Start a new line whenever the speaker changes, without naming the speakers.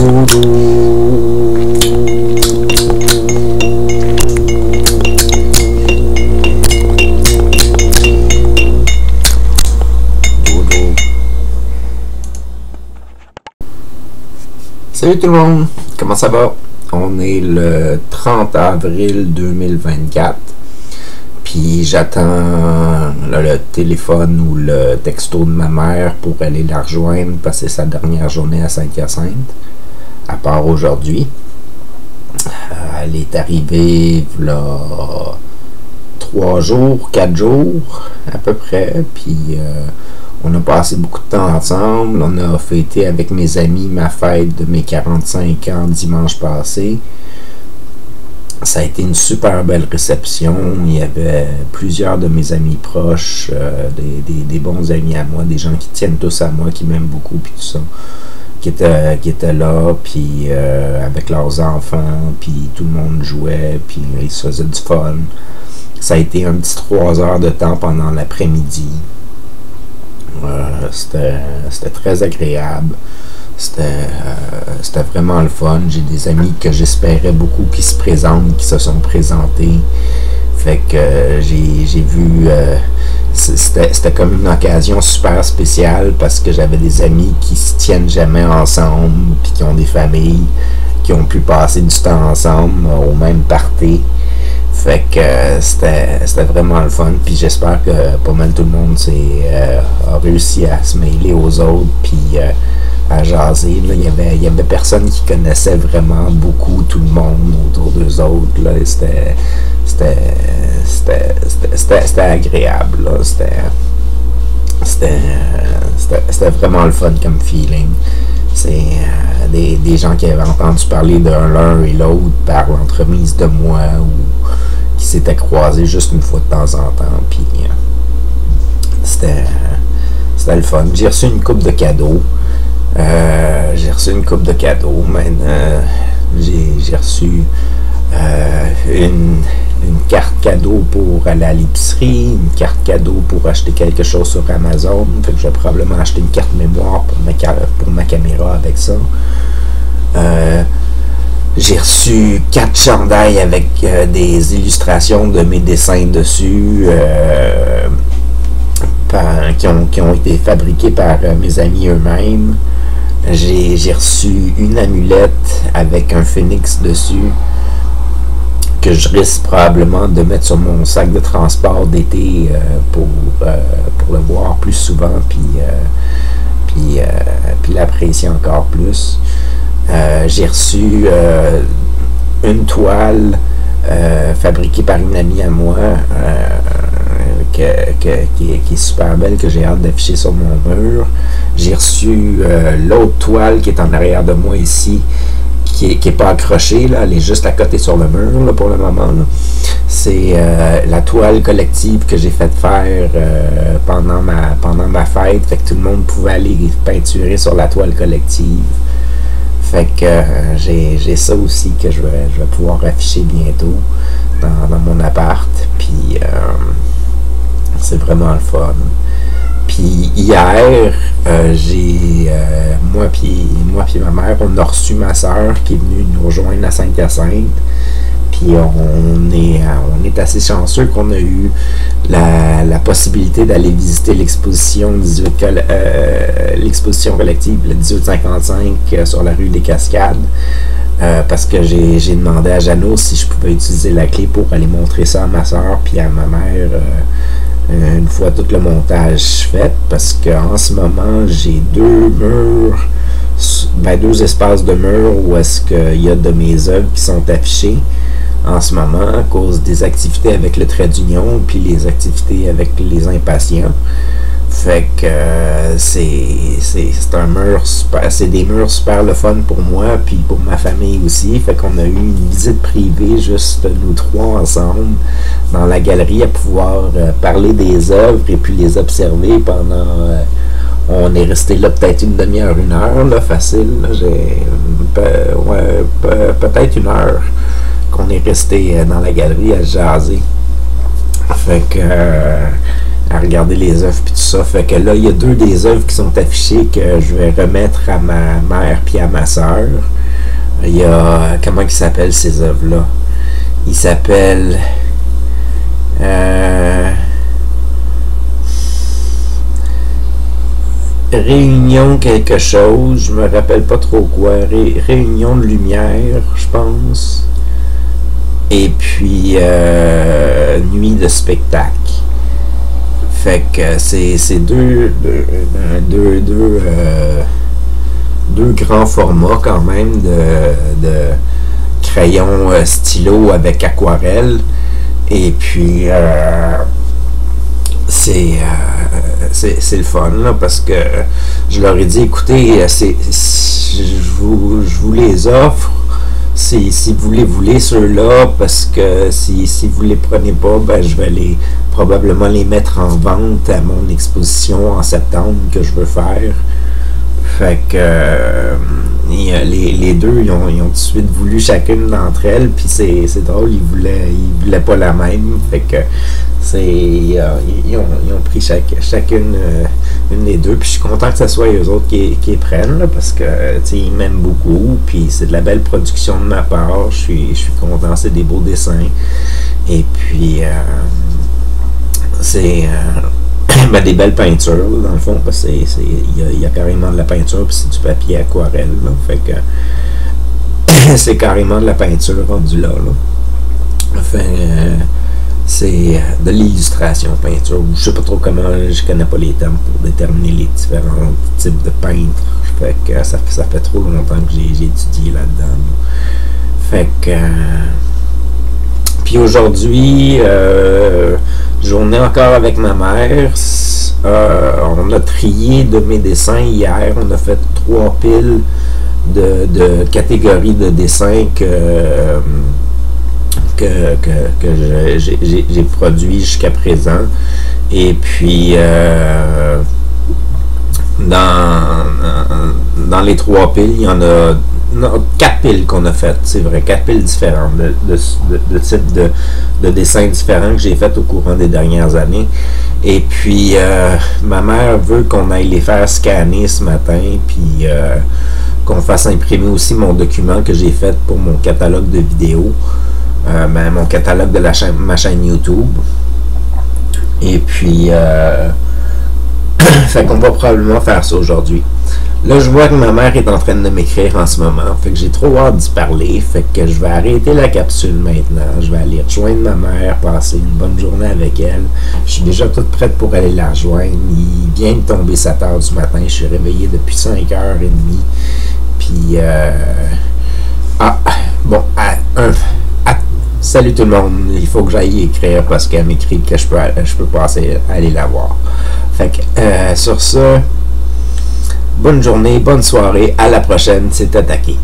Salut tout le monde, comment ça va? On est le 30 avril 2024, puis j'attends le téléphone ou le texto de ma mère pour aller la rejoindre, passer sa dernière journée à Saint-Hyacinthe, à part aujourd'hui. Elle est arrivée là 3 jours, 4 jours à peu près, puis on a passé beaucoup de temps ensemble. On a fêté avec mes amis ma fête de mes 45 ans dimanche passé. Ça a été une super belle réception. Il y avait plusieurs de mes amis proches, des bons amis à moi, des gens qui tiennent tous à moi, qui m'aiment beaucoup, puis tout ça, qui étaient là, puis avec leurs enfants, puis tout le monde jouait, puis ils se faisaient du fun. Ça a été un petit 3 heures de temps pendant l'après-midi. C'était très agréable. C'était vraiment le fun. J'ai des amis que j'espérais beaucoup qui se présentent, qui se sont présentés. Fait que j'ai vu... c'était comme une occasion super spéciale parce que j'avais des amis qui se tiennent jamais ensemble, puis qui ont des familles, qui ont pu passer du temps ensemble au même party. Fait que c'était vraiment le fun, puis j'espère que pas mal tout le monde a réussi à se mêler aux autres, puis à jaser. Là, il y avait personne qui connaissait vraiment beaucoup tout le monde autour d'eux autres. Là, c'était agréable. Là, c'était vraiment le fun comme feeling. C'est des gens qui avaient entendu parler l'un et l'autre par l'entremise de moi ou qui s'étaient croisés juste une fois de temps en temps. Puis c'était le fun. J'ai reçu une coupe de cadeaux. J'ai reçu une carte cadeau pour aller à l'épicerie, une carte cadeau pour acheter quelque chose sur Amazon. Fait que je vais probablement acheter une carte mémoire pour ma caméra avec ça. J'ai reçu 4 chandails avec des illustrations de mes dessins dessus qui ont été fabriqués par mes amis eux-mêmes. J'ai reçu une amulette avec un phénix dessus que je risque probablement de mettre sur mon sac de transport d'été pour le voir plus souvent puis l'apprécier encore plus. J'ai reçu une toile fabriquée par une amie à moi qui est super belle, que j'ai hâte d'afficher sur mon mur. J'ai reçu l'autre toile qui est en arrière de moi ici, qui est pas accrochée, là, elle est juste à côté sur le mur là, pour le moment. Là. C'est la toile collective que j'ai fait faire pendant ma fête. Fait que tout le monde pouvait aller peinturer sur la toile collective. Fait que j'ai ça aussi que je vais pouvoir afficher bientôt dans mon appart. Puis c'est vraiment le fun. Puis hier, moi puis ma mère, on a reçu ma soeur qui est venue nous rejoindre à Saint-Hyacinthe. Puis on est assez chanceux qu'on a eu la possibilité d'aller visiter l'exposition collective, le 1855 sur la rue des Cascades. Parce que j'ai demandé à Jeannot si je pouvais utiliser la clé pour aller montrer ça à ma soeur puis à ma mère une fois tout le montage fait, parce qu'en ce moment j'ai 2 espaces de murs où est-ce qu'il y a de mes œuvres qui sont affichées en ce moment à cause des activités avec le trait d'union puis les activités avec les impatients. Fait que c'est un mur super, c'est des murs super le fun pour moi puis pour ma famille aussi. Fait qu'on a eu une visite privée juste nous 3 ensemble dans la galerie à pouvoir parler des œuvres et puis les observer pendant on est resté là peut-être une demi-heure, 1 heure là, facile là, peut-être 1 heure qu'on est resté dans la galerie à jaser. Fait que à regarder les œuvres puis tout ça. Fait que là, il y a 2 des œuvres qui sont affichées que je vais remettre à ma mère puis à ma soeur. Il y a... Comment ils s'appellent ces œuvres-là? Ils s'appellent... Réunion quelque chose, je me rappelle pas trop quoi. Réunion de lumière, je pense. Et puis Nuit de spectacle. Fait que c'est deux grands formats quand même de crayons stylo avec aquarelle. Et puis c'est le fun là, parce que je leur ai dit écoutez, je vous les offre si vous les voulez ceux-là, parce que si vous les prenez pas, ben je vais probablement les mettre en vente à mon exposition en septembre que je veux faire. Fait que les deux ils ont tout de suite voulu chacune d'entre elles, puis c'est drôle, ils voulaient pas la même. Fait que ils ont pris chacune une des deux, puis je suis content que ce soit eux autres qui les prennent là, parce que ils m'aiment beaucoup, puis c'est de la belle production de ma part. Je suis content, c'est des beaux dessins, et puis c'est des belles peintures là, dans le fond, parce qu'il y a carrément de la peinture, puis c'est du papier aquarelle là, fait que c'est carrément de la peinture rendue là. Enfin, c'est de l'illustration peinture, je sais pas trop comment, je connais pas les termes pour déterminer les différents types de peintres. Fait que ça fait trop longtemps que j'ai étudié là-dedans. Fait que puis aujourd'hui, journée encore avec ma mère. On a trié de mes dessins hier. On a fait 3 piles de catégories de dessins que j'ai produit jusqu'à présent. Et puis dans les 3 piles, il y en a 4 piles qu'on a faites, c'est vrai, 4 piles différentes de types de dessins différents que j'ai fait au courant des dernières années. Et puis ma mère veut qu'on aille les faire scanner ce matin, puis qu'on fasse imprimer aussi mon document que j'ai fait pour mon catalogue de vidéos, mon catalogue de ma chaîne YouTube. Et puis fait qu'on va probablement faire ça aujourd'hui. Là, je vois que ma mère est en train de m'écrire en ce moment. Fait que j'ai trop hâte d'y parler. Fait que je vais arrêter la capsule maintenant. Je vais aller rejoindre ma mère, passer une bonne journée avec elle. Je suis déjà toute prête pour aller la rejoindre. Il vient de tomber 7 heures du matin. Je suis réveillé depuis 5h30. Puis, salut tout le monde. Il faut que j'aille écrire parce qu'elle m'écrit que je peux passer aller la voir. Fait que, sur ça, bonne journée, bonne soirée, à la prochaine, c'est Attaqué.